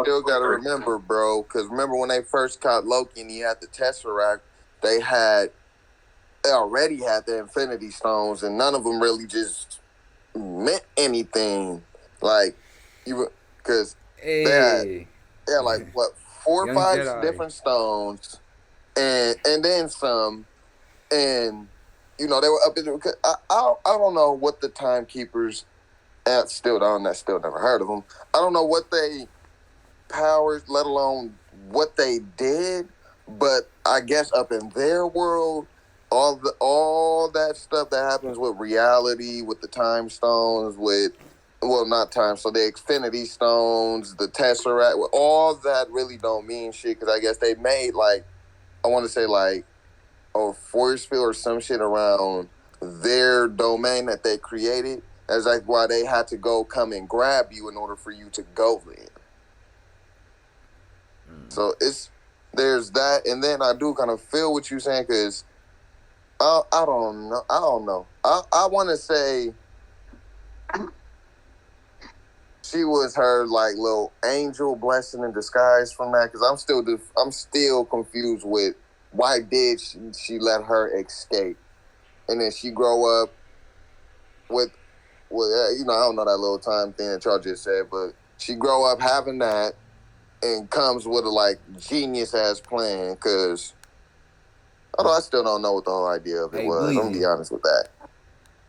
still got to remember, bro, because remember when they first caught Loki and he had the Tesseract, they had they already had the Infinity Stones, and none of them really just meant anything. Like, you because Hey, they had like what, four or young five Jedi. different stones, and then some, and they were up in. I don't know what the timekeepers. Still never heard of them. I don't know what they powers, let alone what they did. But I guess up in their world, all that stuff that happens with reality, with the time stones, with not time, so the Infinity Stones, the Tesseract, all that really don't mean shit. Because I guess they made like I want to say like a force field or some shit around their domain that they created. That's like why they had to go come and grab you in order for you to go there. So there's that, and then I do kind of feel what you're saying because I don't know. I don't know. I want to say she was her like little angel blessing in disguise from that because I'm still confused with why did she let her escape and then she grow up with I don't know that little time thing that y'all just said, but she grow up having that and comes with a like genius ass plan because although I still don't know what the whole idea of it Hey, was. I'm gonna Bleezy. be honest with that.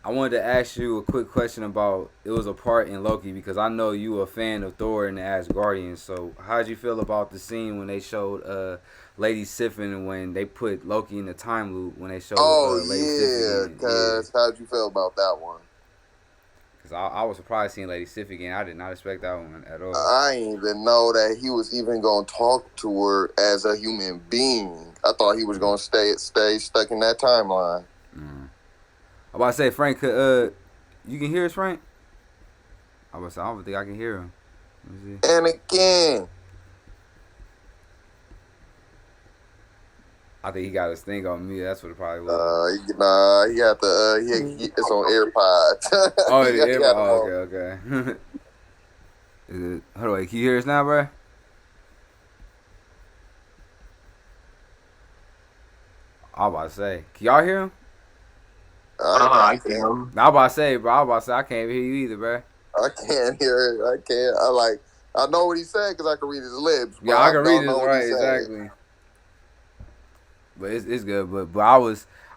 I wanted to ask you a quick question about it was a part in Loki because I know you were a fan of Thor and the Asgardians. So how'd you feel about the scene when they showed Lady Sif and when they put Loki in the time loop when they showed Oh Lady Sif yeah, again? Yeah, cuz how'd you feel about that one? because I was surprised seeing Lady Sif again. I did not expect that one at all. I didn't even know that he was even gonna talk to her as a human being. I thought he was gonna stay stuck in that timeline. Mm. I'm about to say Frank, you can hear us, Frank? I was I don't think I can hear him. Let me see. And again, I think he got his thing on me. That's what it probably was. he got the it's on AirPods. Oh, he, got, he had them oh, on. okay, okay. Hold on, can you hear us now, bro? I was about to say, can y'all hear him? I can't. I was about to say, bro. I was about to say, I can't hear you either, bro. I can't hear it. I can't. I know what he's saying because I can read his lips, but Yeah, I I can read don't this know what right, he's saying. exactly. But it's good. But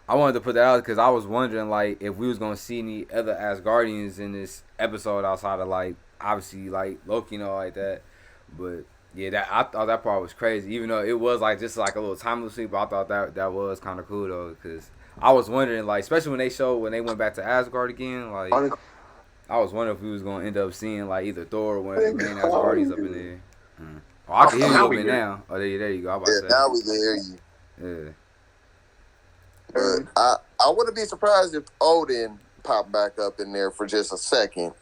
I wanted to put that out because I was wondering like if we was gonna see any other Asgardians in this episode outside of like obviously like Loki and all like that. But yeah, that I thought that part was crazy. Even though it was like just like a little timeless sleep, I thought that was kind of cool though because I was wondering like especially when they went back to Asgard again like. I was wondering if we was gonna end up seeing like either Thor or one of the main Asgardians up in there. Oh, I can hear you a little bit now. Oh, there you go. I was Yeah, about now to we can hear you. say, yeah. But I wouldn't be surprised if Odin popped back up in there for just a second.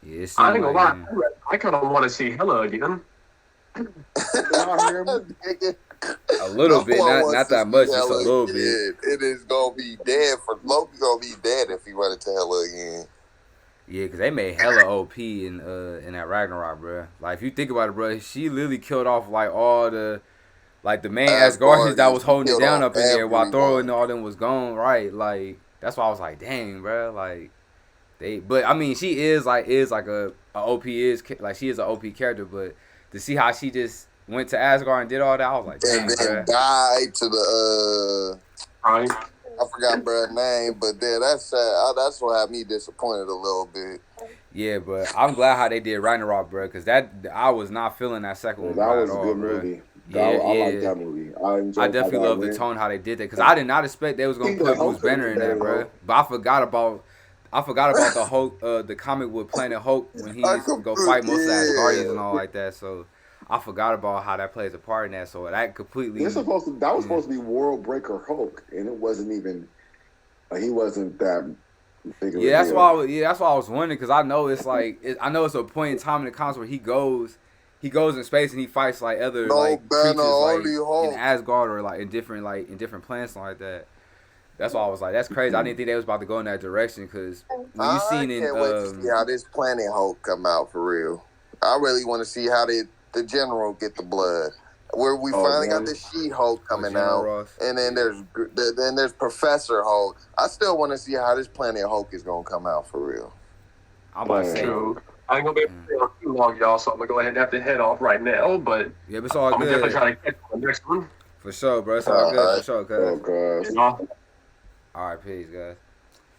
Yeah, it I seemed ain't gonna like lie. I kind of want to see Hela again. a little No bit, one not wants not to that see much, just a Hella little bit. again. It is gonna be dead for Loki. Gonna be dead if he run into Hella again. Yeah, cause they made hella OP in that Ragnarok, bro. Like if you think about it, bro, she literally killed off like all the like the main Asgardians that Asgardians, was he holding it killed down off up in there while Thor and everyone. all them was gone. Right, like that's why I was like, dang, bro, like they. But I mean, she is like a OP is like she is an OP character, but to see how she just went to Asgard and did all that, I was like, And dang, then bro. died to the Right. I forgot bruh's name, but then that's sad. That's what had me disappointed a little bit. Yeah, but I'm glad how they did Ragnarok, bro, because that I was not feeling that second Yeah, one, that bro, at was a all, good bro. movie. Yeah, I like yeah. that movie. I I enjoyed how definitely that love the went. tone how they did that because I did not expect they was I gonna think the put Bruce Hulk Banner was in that, better bro. though. But I forgot about the Hulk, the comic with Planet Hulk when I he's go completely, fight most of the Asgardians and all like that. So I forgot about how that plays a part in that. So that completely, That was yeah, supposed to be World Breaker Hulk, and it wasn't even. He wasn't that big of a yeah. deal. That's why I was wondering because I know it's like I know it's a point in time in the comics where he goes in space and he fights like other no like banner, creatures like only in Hulk. Asgard or like in different planets and like that. That's why I was like, that's crazy. I didn't think they was about to go in that direction because when you I seen in can't wait to see how this Planet Hulk come out for real. I really want to see how they the General get the blood. Where we finally got the She-Hulk coming out, Ross. and then there's Professor Hulk. I still want to see how this Planet Hulk is gonna come out for real. I'm about to say. True. I ain't gonna be able to stay on too long, y'all, so I'm gonna go ahead and have to head off right now. But Yeah, but it's all I'm good. gonna definitely try to catch on the next one. For sure, bro. It's all good. For sure, cuz. Oh, God. Y'all. All right, peace, guys.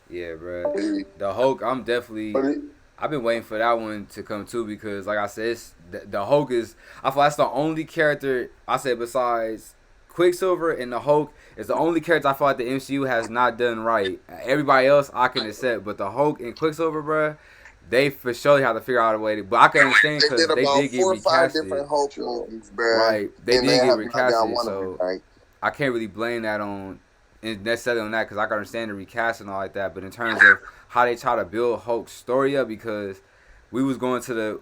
Yeah, bro. The Hulk, I'm definitely. I've been waiting for that one to come too because, like I said, the Hulk is. I feel that's the only character I said besides Quicksilver and the Hulk is the only character I feel like the MCU has not done right. Everybody else I can accept, but the Hulk and Quicksilver, bro, they for sure have to figure out a way to. But I can understand because they did get 4 or 5 recasted. different Hulk movies, bro. Right, they and did get have not got recasted, one of so them right. I can't really blame that on necessarily on that because I can understand the recast and all like that. But in terms of how they try to build Hulk's story up, because we was going into the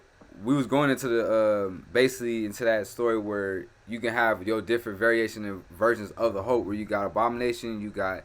basically into that story where you can have your different variation and versions of the Hulk, where you got Abomination, you got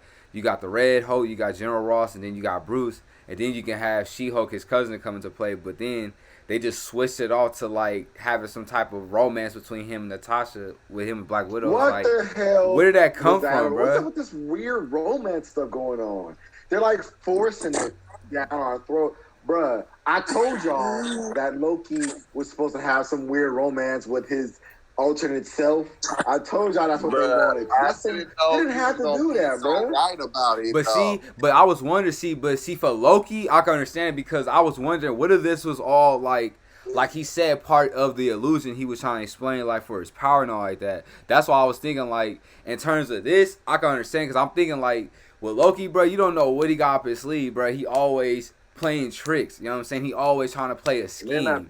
the Red Hulk, you got General Ross, and then you got Bruce, and then you can have She-Hulk, his cousin, come into play. But then they just switched it off to like having some type of romance between him and Natasha, with him and Black Widow. What like, the hell? Where did that come from, bro? What's up with this weird romance stuff going on? They're like forcing it down our throat. Bruh, I told y'all that Loki was supposed to have some weird romance with his alternate self. I told y'all that's what they wanted. They didn't have to do that, bro. Right about it. But I was wondering, but for Loki, I can understand because I was wondering what if this was all like he said, part of the illusion he was trying to explain, like for his power and all like that. That's why I was thinking, like, in terms of this, I can understand because I'm thinking like with Loki, bro, you don't know what he got up his sleeve, bro. He always playing tricks, you know what I'm saying? He always trying to play a scheme, you know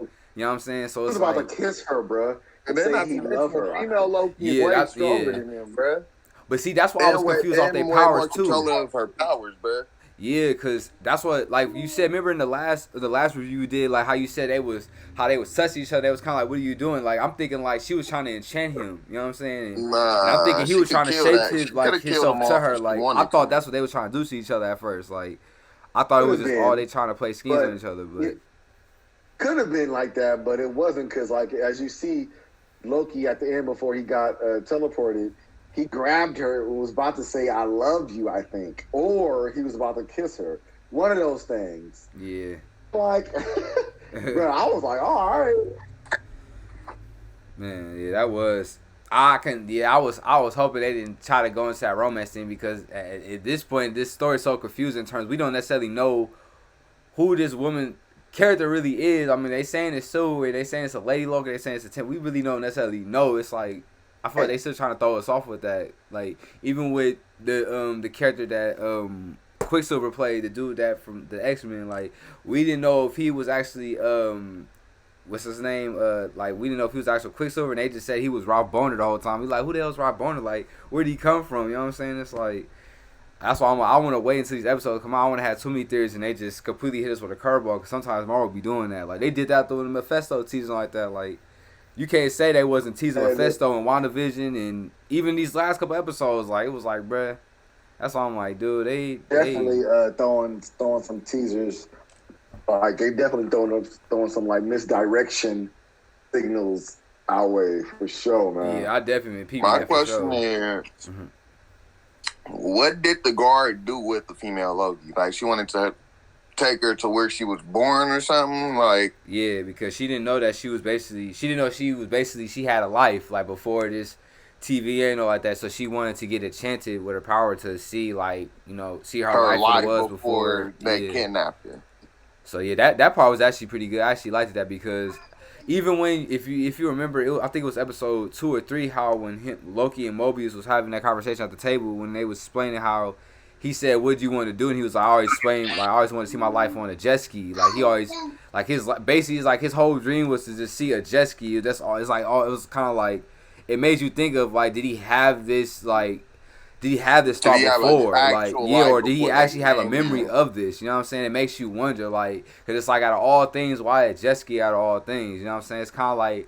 what I'm saying? So it's about like, to kiss her, bro. And then he love her. Female Loki is way stronger than him, bro. But see, that's why I was confused off their powers too. Control of her powers, bro. Yeah, cause that's what, like you said. Remember in the last review you did, like how you said they was touching each other. They was kind of like, "What are you doing?" Like I'm thinking like she was trying to enchant him. You know what I'm saying? And I'm thinking he was trying to shape himself to her. Like I thought that's what they was trying to do to each other at first. Like I thought it was just all they trying to play schemes on each other. But it could have been like that, but it wasn't because, like, as you see, Loki at the end before he got teleported. He grabbed her and was about to say, "I love you," I think. Or he was about to kiss her. One of those things. Yeah. Like, bro, I was like, oh, all right. Man, yeah, that was... I was hoping they didn't try to go into that romance thing because at this point, this story is so confusing in terms we don't necessarily know who this woman character really is. I mean, they saying it's Sue, they saying it's a Lady Loki, they saying it's a Tim. We really don't necessarily know. It's like... I feel like they still trying to throw us off with that. Like even with the character that Quicksilver played, the dude that from the X-Men, like we didn't know if he was actually what's his name? Like we didn't know if he was actual Quicksilver, and they just said he was Rob Bonner the whole time. We like, who the hell is Rob Bonner? Like, where did he come from? You know what I'm saying? It's like that's why I want to wait until these episodes come out. I want to have too many theories, and they just completely hit us with a curveball. Because sometimes Marvel be doing that. Like they did that through the Mephisto season like that. Like. You can't say they wasn't teasing Mephisto and WandaVision and even these last couple episodes. Like it was like, bruh, that's all I'm like, dude. They definitely throwing some teasers. Like they definitely throwing some like misdirection signals our way for sure, man. Yeah, I definitely peeped. My question is, what did the guard do with the female Loki? Like she wanted to take her to where she was born or something, like because she didn't know that she had a life like before this TVA and all like that, so she wanted to get enchanted with her power to see like see her life was before they kidnapped her. So yeah, that part was actually pretty good. I actually liked that because even when if you remember, I think it was episode 2 or 3, how when Loki and Mobius was having that conversation at the table when they was explaining how. He said, "What do you want to do?" And he was like, "I always explain, like I always want to see my life on a jet ski." Like he always, like his basically, like his whole dream was to just see a jet ski. That's all. It's like all. It was kind of like it made you think of like, did he have this thought before? Like or did he actually have a memory of this? You know what I'm saying? It makes you wonder, like, because it's like out of all things, why a jet ski out of all things? You know what I'm saying? It's kind of like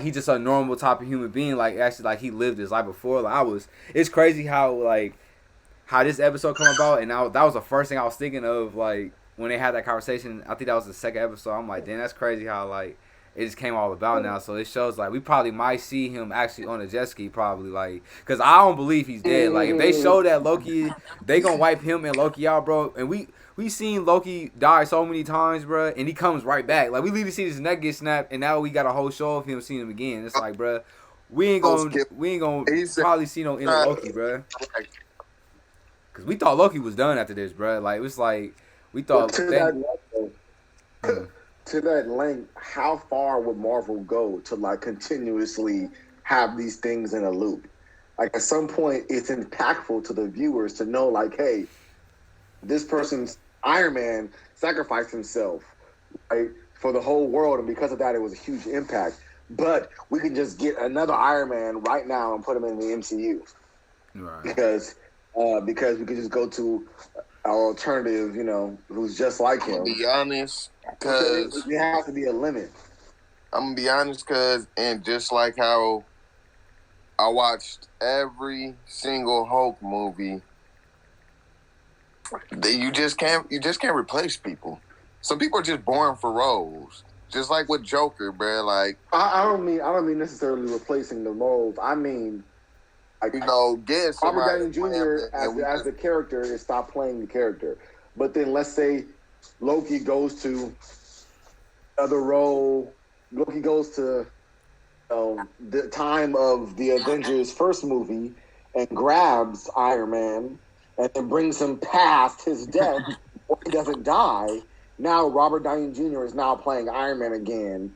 he just a normal type of human being. Like actually, like he lived his life before. Like it's crazy how this episode come about, and that was the first thing I was thinking of, like, when they had that conversation. I think that was the second episode. I'm like, damn, that's crazy how, like, it just came all about now. So it shows like we probably might see him actually on a jet ski, probably like, cause I don't believe he's dead. Like if they show that Loki, they gonna wipe him and Loki out, bro. And we seen Loki die so many times, bro, and he comes right back. Like we literally see his neck get snapped, and now we got a whole show of him seeing him again. It's like, bro, we ain't gonna probably see no end of Loki, bro. Cause we thought Loki was done after this, bro. Like it was like we thought. To that length, how far would Marvel go to like continuously have these things in a loop? Like at some point, it's impactful to the viewers to know, like, hey, this person's Iron Man sacrificed himself, right, for the whole world, and because of that, it was a huge impact. But we can just get another Iron Man right now and put him in the MCU, Right. because we could just go to our alternative, who's just like him. To be honest, because there has to be a limit. I'm gonna be honest, and just like how I watched every single Hulk movie, you just can't replace people. Some people are just born for roles. Just like with Joker, bro. Like I don't mean necessarily replacing the roles. I mean, like, get Robert Downey Jr. as the character and stop playing the character. But then let's say Loki goes to other role. Loki goes to the time of the Avengers first movie and grabs Iron Man and then brings him past his death or he doesn't die. Now Robert Downey Jr. is now playing Iron Man again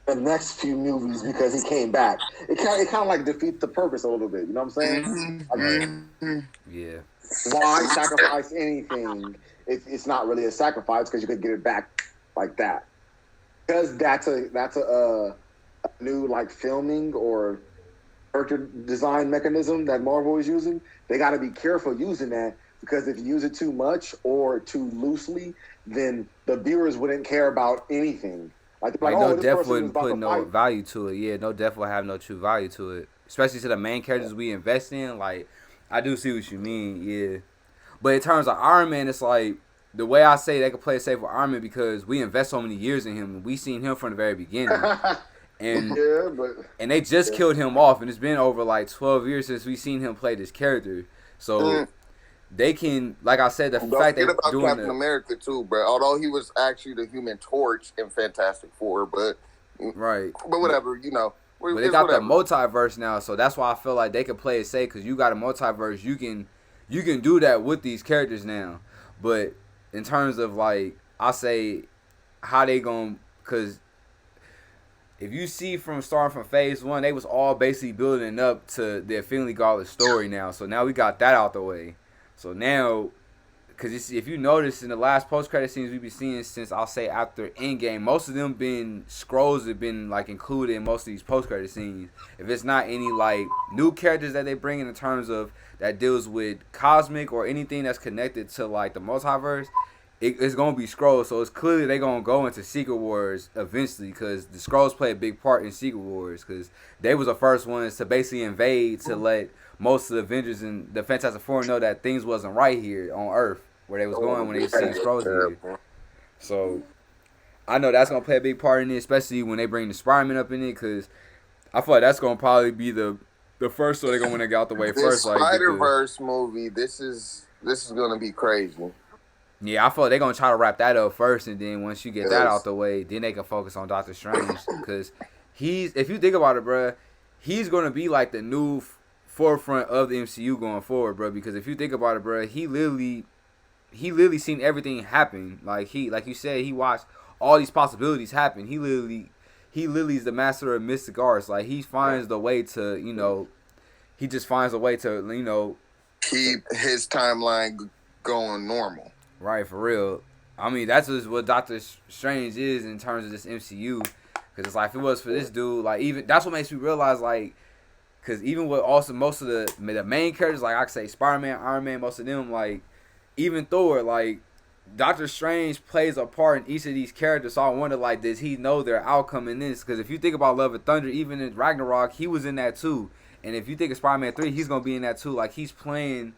the next few movies because he came back. It kind of like defeats the purpose a little bit. You know what I'm saying? Right. Yeah. Why sacrifice anything if it's not really a sacrifice because you could get it back like that? Because that's a new like filming or character design mechanism that Marvel is using. They got to be careful using that because if you use it too much or too loosely, then the viewers wouldn't care about anything. Like no death wouldn't put no value to it. Yeah, no death would have no true value to it, especially to the main characters we invest in. Like, I do see what you mean. Yeah, but in terms of Iron Man, it's like the way I say they could play it safe with Iron Man because we invest so many years in him and we seen him from the very beginning. And and they just killed him off, and it's been over like 12 years since we seen him play this character. So they can, like I said, the fact that about doing Captain America too, bro. Although he was actually the Human Torch in Fantastic Four, but right. But whatever, But they got the multiverse now, so that's why I feel like they can play it safe because you got a multiverse. You can do that with these characters now. But in terms of like, I say how they gonna, because if you see starting from phase 1, they was all basically building up to their Infinity Gauntlet story now. So now we got that out the way. So now, because if you notice in the last post-credit scenes we've been seeing since, I'll say, after Endgame, most of them been scrolls have been like included in most of these post-credit scenes. If it's not any like new characters that they bring in terms of that deals with cosmic or anything that's connected to like the multiverse, it's gonna be Skrulls. So it's clearly they gonna go into Secret Wars eventually because the Skrulls play a big part in Secret Wars because they was the first ones to basically invade to let most of the Avengers and the Fantastic Four know that things wasn't right here on Earth where they was going when they seen Skrulls here. So I know that's gonna play a big part in it, especially when they bring the Spider-Man up in it because I feel like that's gonna probably be the first, so they're gonna want to get out the way first. Like Spider-Verse movie, this is gonna be crazy. Yeah, I feel like they're going to try to wrap that up first, and then once you get that out the way, then they can focus on Doctor Strange. Because if you think about it, bro, he's going to be like the new forefront of the MCU going forward, bro. Because if you think about it, bro, he literally seen everything happen. Like you said, he watched all these possibilities happen. He literally is the master of mystic arts. Like, he finds the way to, he just finds a way to, keep his timeline going normal. Right, for real. I mean, that's just what Doctor Strange is in terms of this MCU. Because it's like, if it was for this dude, like, even that's what makes me realize, like, because even with also most of the main characters, like I could say Spider-Man, Iron Man, most of them, like, even Thor, like, Doctor Strange plays a part in each of these characters. So I wonder, like, does he know their outcome in this? Because if you think about Love and Thunder, even in Ragnarok, he was in that too. And if you think of Spider-Man 3, he's going to be in that too. Like, he's playing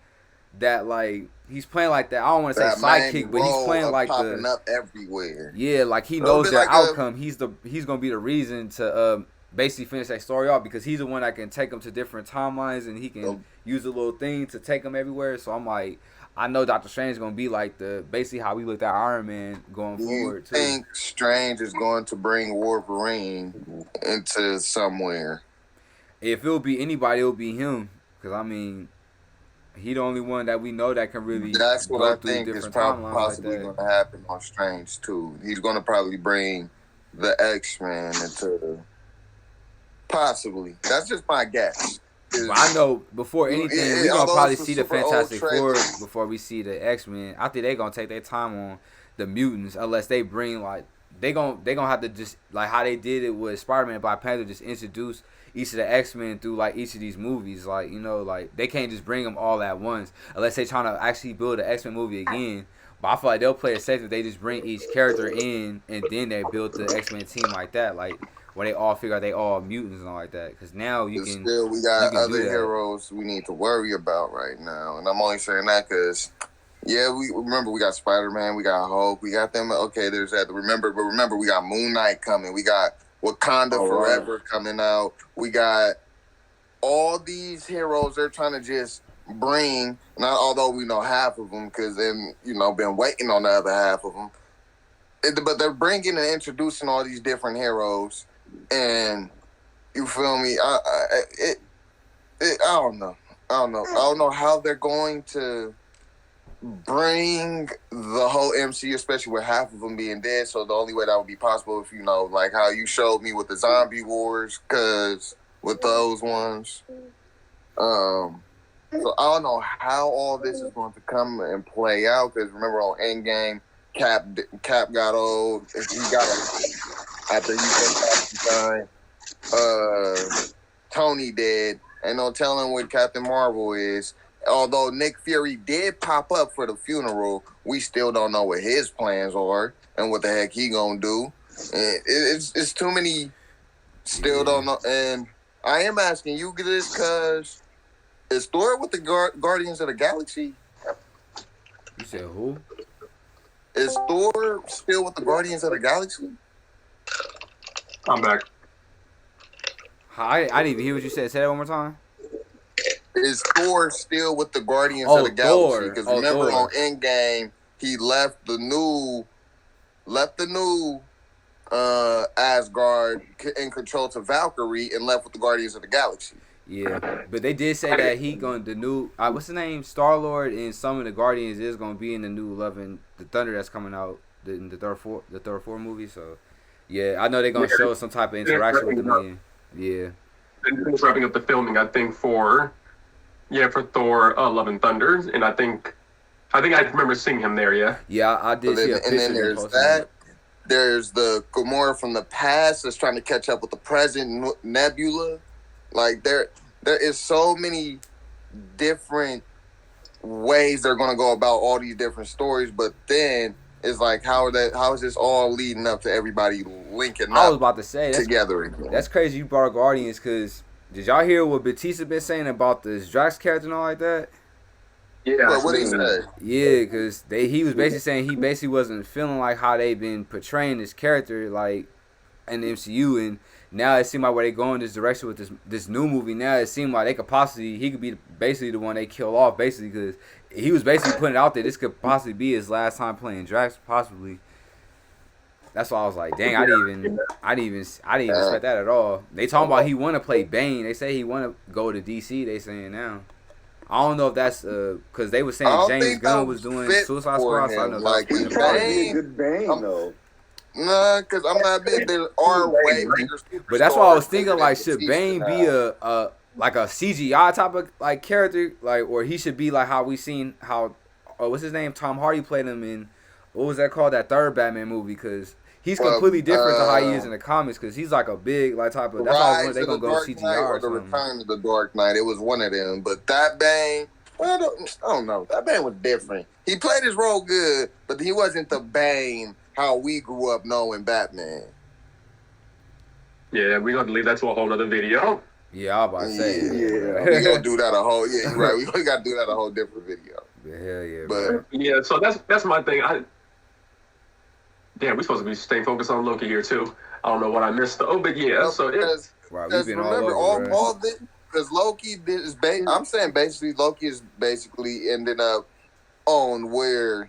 that like he's playing like that. I don't want to say That main sidekick, but he's role playing of like popping the up everywhere. yeah, like he A little knows bit their like outcome. He's gonna be the reason to basically finish that story off because he's the one that can take them to different timelines and he can use a little thing to take them everywhere. So I'm like, I know Doctor Strange is gonna be like the basically how we looked at Iron Man going Do forward you too. think Strange is going to bring Wolverine into somewhere? If it'll be anybody, it'll be him. Cause I mean, he the only one that we know that can really That's what go I through think is different timelines like possibly that. going to happen on Strange too. He's going to probably bring the X-Men into possibly. That's just my guess. But I know before anything, we're gonna Although probably it's a see the super old Fantastic Four trailer. before we see the X-Men. I think they're gonna take their time on the mutants unless they bring like they gonna have to just like how they did it with Spider-Man and Black Panther, just introduce each of the X-Men through like each of these movies. Like, you know, like they can't just bring them all at once unless they trying to actually build an X-Men movie again. But I feel like they'll play it safe if they just bring each character in and then they build the X-Men team like that, like where they all figure out they all mutants and all like that. Because now you But can still, we you got can do other that. heroes we need to worry about right now, and I'm only saying that because, yeah, we remember we got Spider-Man, we got Hulk, we got them. Okay, there's that. Remember, we got Moon Knight coming, we got Wakanda Forever coming out, we got all these heroes they're trying to just bring. Not although we know half of them because then been waiting on the other half of them, but they're bringing and introducing all these different heroes, and you feel me? I don't know. I don't know how they're going to bring the whole MCU, especially with half of them being dead. So the only way that would be possible if like how you showed me with the zombie wars, because with those ones, so I don't know how all this is going to come and play out. Because remember on Endgame, Cap got old. He got after he died. Tony dead. Ain't no telling what Captain Marvel is. Although Nick Fury did pop up for the funeral, we still don't know what his plans are and what the heck he gonna do. And it's too many. Still don't know. And I am asking you this because is Thor with the Guardians of the Galaxy? You said who? Is Thor still with the Guardians of the Galaxy? I'm back. I didn't even hear what you said. Say that one more time. Is Thor still with the Guardians of the Galaxy? Because remember Thor. on Endgame, he left the new Asgard in control to Valkyrie and left with the Guardians of the Galaxy. Yeah, but they did say that he going the new what's the name, Star-Lord and some of the Guardians is gonna be in the new Love and the Thunder that's coming out in the third four movie. So yeah, I know they're gonna show some type of interaction with them again. Yeah. And finish wrapping up the filming, I think for Thor, Love and Thunder, and I think I remember seeing him there. Yeah. Yeah, I did see a picture. And then there's that. There's the Gamora from the past that's trying to catch up with the present Nebula. Like there is so many different ways they're going to go about all these different stories, but then it's like how is this all leading up to everybody linking up? I was about to say together again. That's crazy. You brought Guardians because did y'all hear what Batista been saying about this Drax character and all like that? Yeah. What did he say? Yeah, because he was basically saying he basically wasn't feeling like how they've been portraying this character like in the MCU, and now it seemed like where they go in this direction with this new movie. Now it seemed like he could be basically the one they kill off, basically because he was basically putting it out there. This could possibly be his last time playing Drax, possibly. That's why I was like, dang, I didn't even expect that at all. They talking about he want to play Bane. They say he want to go to DC. They saying now. I don't know if that's because they were saying James Gunn was doing Suicide Squad. So I know like he's trying to be a good Bane though. Nah, because I'm not big. There are way bigger superstars. But that's why I was thinking like, should Bane be a like a CGI type of like character, like, or he should be like how we seen how what's his name, Tom Hardy played him in what was that called, that third Batman movie, because he's completely different to how he is in the comics, because he's like a big like type of. That's how they gonna go CGI or the something. Return of the Dark Knight. It was one of them, but that Bane. Well, I don't know. That Bane was different. He played his role good, but he wasn't the Bane how we grew up knowing Batman. Yeah, we're gonna leave that to a whole other video. Yeah, I was about to say. Yeah, we gonna do that a whole. Yeah, you're right. We got to do that a whole different video. Hell yeah, But bro. Yeah, so that's my thing. We're supposed to be staying focused on Loki here too. I don't know what I missed though, but yeah. no, So because Right, we've because been all remember over, bro. all this because Loki is I'm saying basically Loki is basically ending up on where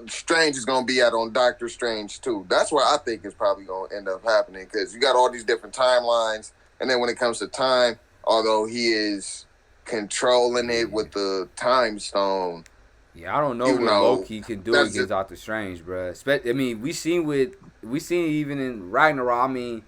Strange is gonna be at on Doctor Strange too. That's where I think it's probably gonna end up happening because you got all these different timelines, and then when it comes to time, although he is controlling it with the time stone, Yeah, I don't know you what know, Loki can do that's against just, Doctor Strange, bro. I mean, we seen even in Ragnarok. I mean,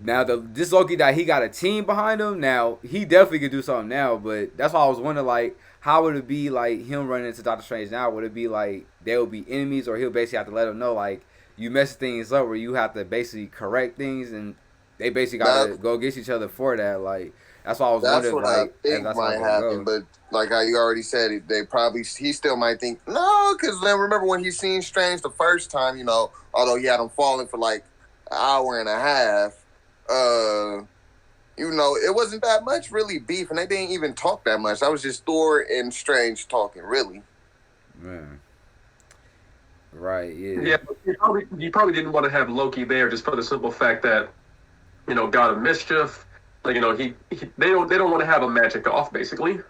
now this Loki that he got a team behind him. Now he definitely could do something now, but that's why I was wondering like how would it be like him running into Doctor Strange now? Would it be like they will be enemies, or he'll basically have to let him know like you mess things up, where you have to basically correct things, and they basically got that to go against each other for that. Like that's why I was that's wondering what I like if think that's how might it's gonna happen. go. But like how you already said, they probably he still might think no, because then remember when he seen Strange the first time, although he had him falling for like an hour and a half, it wasn't that much really beef, and they didn't even talk that much. That was just Thor and Strange talking, really. Man. Right, yeah. yeah, you probably didn't want to have Loki there just for the simple fact that God of Mischief, like they don't want to have a magic off basically.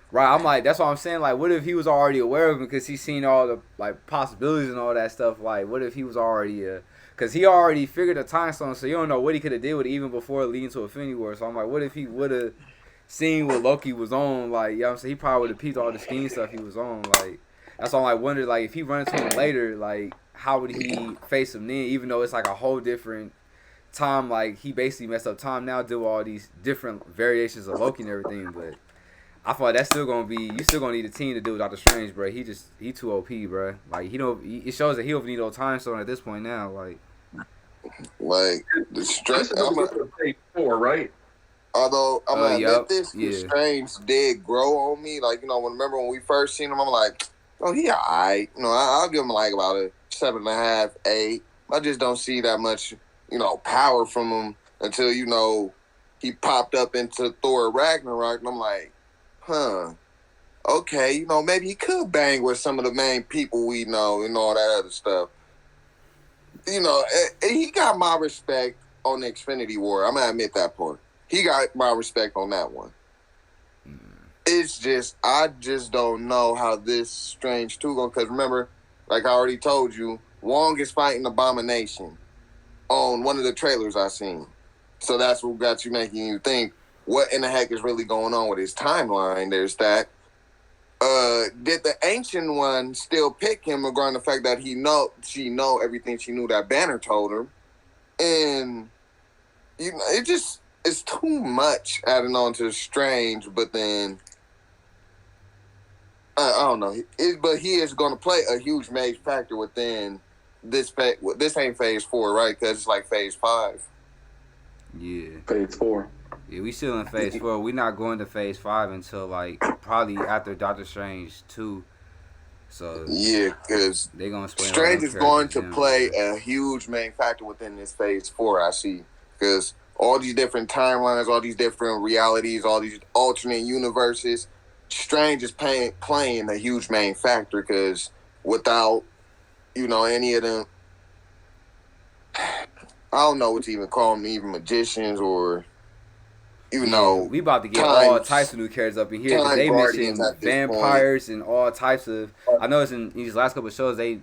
Right, I'm like, that's what I'm saying. Like, what if he was already aware of him because he's seen all the like possibilities and all that stuff? Like, what if he was already, because he already figured the time stone, so you don't know what he could have did with it even before leading to Infinity War. So I'm like, what if he would have seen what Loki was on? Like, you know what I'm saying? He probably would have peeped all the scheme stuff he was on. Like, that's why I'm like, wonder like if he run into him later, like, how would he face him then? Even though it's like a whole different time. Like, he basically messed up time now, do all these different variations of Loki and everything, but. I feel like that's still gonna be. You still gonna need a team to deal with Doctor Strange, bro. He too OP, bro. Like he don't. It shows that he don't need no time stone at this point now. Like the This Strange. is phase 4, right? Although I'm gonna admit this, the yeah. Strange did grow on me. Like remember when we first seen him, I'm like, oh, he alright. I'll give him like about a 7.5, 8. I just don't see that much, power from him until he popped up into Thor Ragnarok, and I'm like, huh. Okay, maybe he could bang with some of the main people we know and all that other stuff. He got my respect on the Infinity War. I'm gonna admit that part. He got my respect on that one. It's just I just don't know how this Strange 2 going, because remember, like I already told you, Wong is fighting Abomination on one of the trailers I seen. So that's what got you making you think, what in the heck is really going on with his timeline? There's that. Did the Ancient One still pick him regarding the fact that she know everything she knew that Banner told her? And it's too much adding on to Strange, but then I don't know. But he is going to play a huge major factor within this. This ain't phase 4, right? Because it's like phase 5. Yeah. Phase 4. Yeah, we still in phase 4. We're not going to phase 5 until like probably after Doctor Strange 2. So yeah, because they gonna explain. Strange is going to play a huge main factor within this phase 4. I see, because all these different timelines, all these different realities, all these alternate universes. Strange is playing a huge main factor, because without any of them, I don't know what to even call them, even magicians or we about to get all types of new characters up in here, because they mentioned vampires and all types of. I know in these last couple of shows they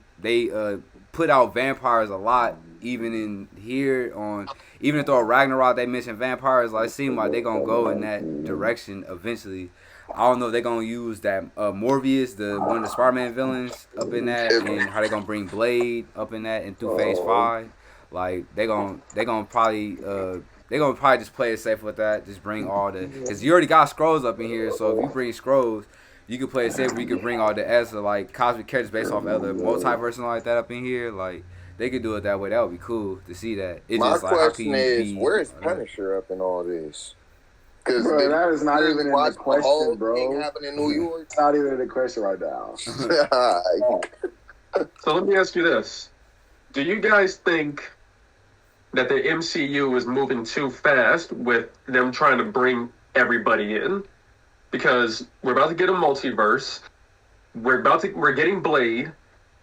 put out vampires a lot, even in here on even in Thor Ragnarok they mentioned vampires. Like it seems like they gonna go in that direction eventually. I don't know if they're gonna use that Morbius, one of the Spider-Man villains, up in that, and how they gonna bring Blade up in that and through phase 5. Like they gonna probably they're gonna probably just play it safe with that. Just bring all because you already got scrolls up in here. So if you bring scrolls, you can play it safe. Where you can bring all the other like cosmic characters based off other multiverse and all like that up in here. Like they could do it that way. That would be cool to see that. It's My just like, question is, where is Punisher up in all this? Because that is not even in the question, bro. Happened in New York. It's not even in the question right now. So let me ask you this: do you guys think that the MCU is moving too fast with them trying to bring everybody in? Because we're about to get a multiverse. we're getting Blade.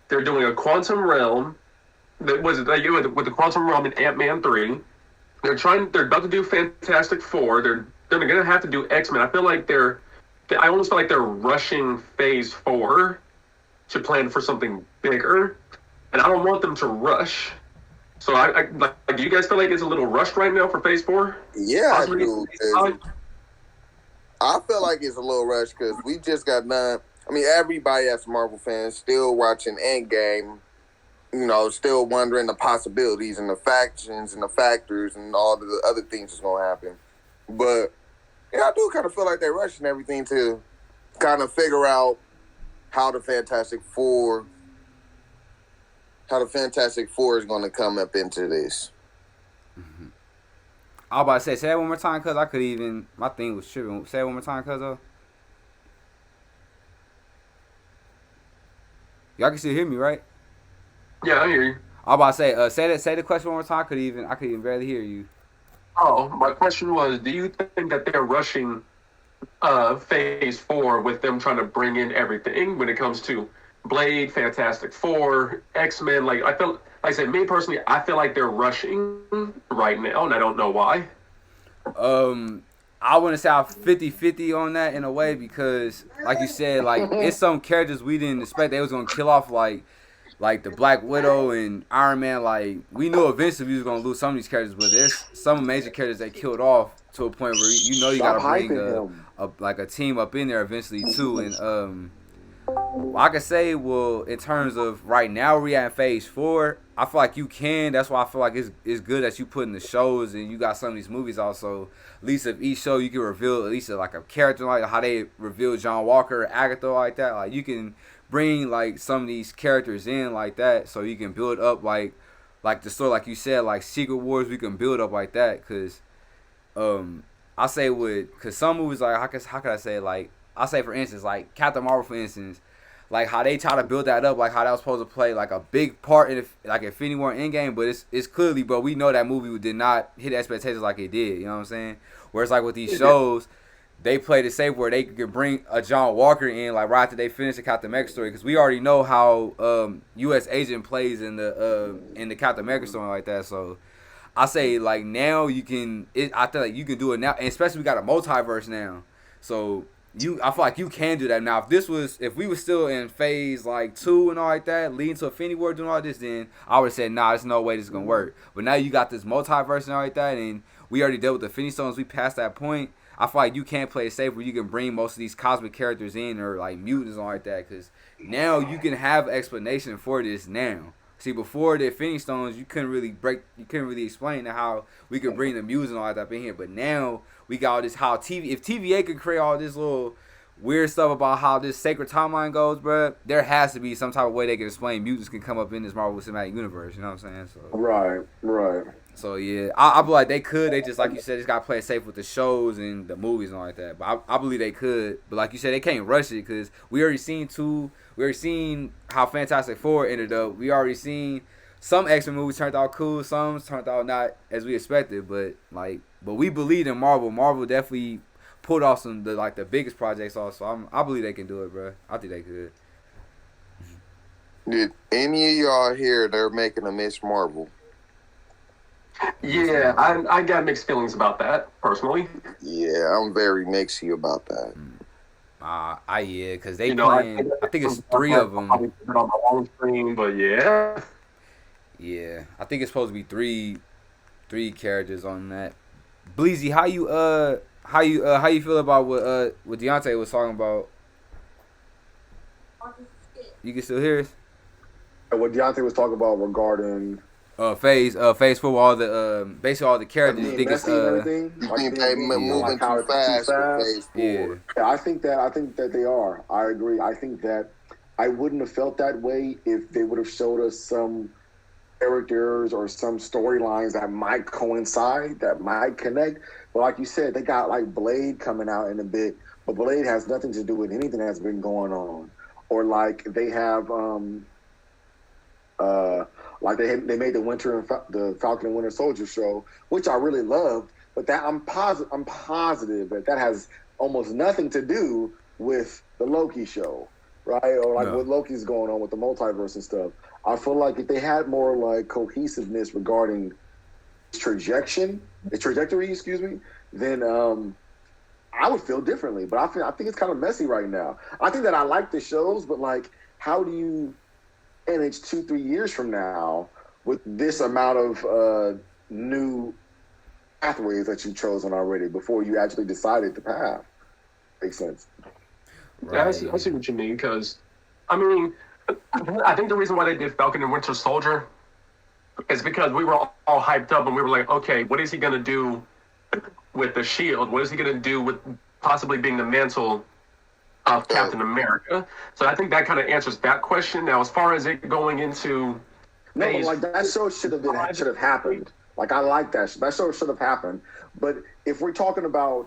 They're doing a Quantum Realm. That was it with the Quantum Realm in Ant-Man 3. They're about to do Fantastic Four. They're gonna have to do X-Men. I almost feel like they're rushing Phase 4 to plan for something bigger, and I don't want them to rush. So do you guys feel like it's a little rushed right now for Phase 4? Yeah, I do. I feel like it's a little rushed because we just got done. I mean, everybody as Marvel fans still watching Endgame, still wondering the possibilities and the factions and the factors and all the other things that's going to happen. But, yeah, I do kind of feel like they're rushing everything to kind of figure out how the Fantastic Four is going to come up into this. Mm-hmm. I was about to say it one more time, cause my thing was tripping. Say it one more time, cause y'all can still hear me, right? Yeah, I hear you. I was about to say the question one more time. I could even barely hear you. Oh, my question was, do you think that they're rushing Phase 4 with them trying to bring in everything when it comes to Blade, Fantastic Four, X-Men? Like I said, me personally, I feel like they're rushing right now, and I don't know why. I wouldn't say I'm 50-50 on that in a way because, like you said, like it's some characters we didn't expect they was gonna kill off, like the Black Widow and Iron Man. Like we knew eventually we was gonna lose some of these characters, but there's some major characters they killed off to a point where you gotta bring a team up in there eventually too. And I could say, well, in terms of right now we at Phase 4, I feel like you can. That's why I feel like it's good that you put in the shows and you got some of these movies also. At least of each show you can reveal at least like a character, like how they reveal John Walker, Agatha, like that. Like you can bring like some of these characters in like that, so you can build up like the story, like you said, like Secret Wars. We can build up like that, cause I say cause some movies like how could I say, like I say for instance like Captain Marvel for instance. Like how they try to build that up, like how that was supposed to play like a big part in like Infinity War Endgame, but it's clearly, but we know that movie did not hit expectations like it did. You know what I'm saying? Whereas like with these shows, they played it safe where they could bring a John Walker in like right after they finish the Captain America story, because we already know how U.S. Agent plays in the Captain America story like that. So I say like now I feel like you can do it now, and especially we got a multiverse now, so. I feel like you can do that now. If we were still in Phase like 2 and all like that, leading to Infinity War, doing all this, then I would have said, nah, there's no way this is gonna work. But now you got this multiverse and all like that, and we already dealt with the Infinity Stones. We passed that point. I feel like you can play it safe where you can bring most of these cosmic characters in, or like mutants and all like that, because now you can have explanation for this now. See, before the Infinity Stones, you couldn't really explain how we could bring the mutants and all that up in here. But now we got all this if TVA could create all this little weird stuff about how this sacred timeline goes, bro, there has to be some type of way they can explain mutants can come up in this Marvel Cinematic Universe. You know what I'm saying? So Right. So yeah, I believe like they could. They just, like you said, just gotta play it safe with the shows and the movies and all like that. But I believe they could. But like you said, they can't rush it because we already seen how Fantastic Four ended up. We already seen some X-Men movies turned out cool, some turned out not as we expected. But we believe in Marvel. Marvel definitely pulled off the biggest projects also. I believe they can do it, bro. I think they could. Did any of y'all hear they're making a Miss Marvel? Yeah, I got mixed feelings about that personally. Yeah, I'm very mixy about that. Yeah, because they playing. I think it's 3 of them. On the long screen, but yeah. Yeah, I think it's supposed to be three characters on that. Bleezy, how you feel about what Deontay was talking about? You can still hear us? What Deontay was talking about regarding Phase 4, all the basically all the characters. You think it's you think they moving too fast with Phase 4? Yeah, I think that they are. I agree. I think that I wouldn't have felt that way if they would have showed us some characters or some storylines that might coincide, that might connect. But like you said, they got like Blade coming out in a bit, but Blade has nothing to do with anything that's been going on. Or like they have like they made the Falcon and Winter Soldier show, which I really loved, but that I'm positive that has almost nothing to do with the Loki show. right? Or like No. what Loki's going on with the multiverse and stuff. I feel like if they had more like cohesiveness regarding trajectory, excuse me, then I would feel differently. But I think it's kind of messy right now. I think that I like the shows, but like, how do you manage 2-3 years from now with this amount of new pathways that you've chosen already before you actually decided the path? Makes sense. Yeah, I see what you mean, because, I mean, I think the reason why they did Falcon and Winter Soldier is because we were all hyped up and we were like, okay, what is he going to do with the shield? What is he going to do with possibly being the mantle of Captain America? So I think that kind of answers that question. Now, as far as it going into No, but phase, like that show should have happened. Like I like that. That show should have happened. But if we're talking about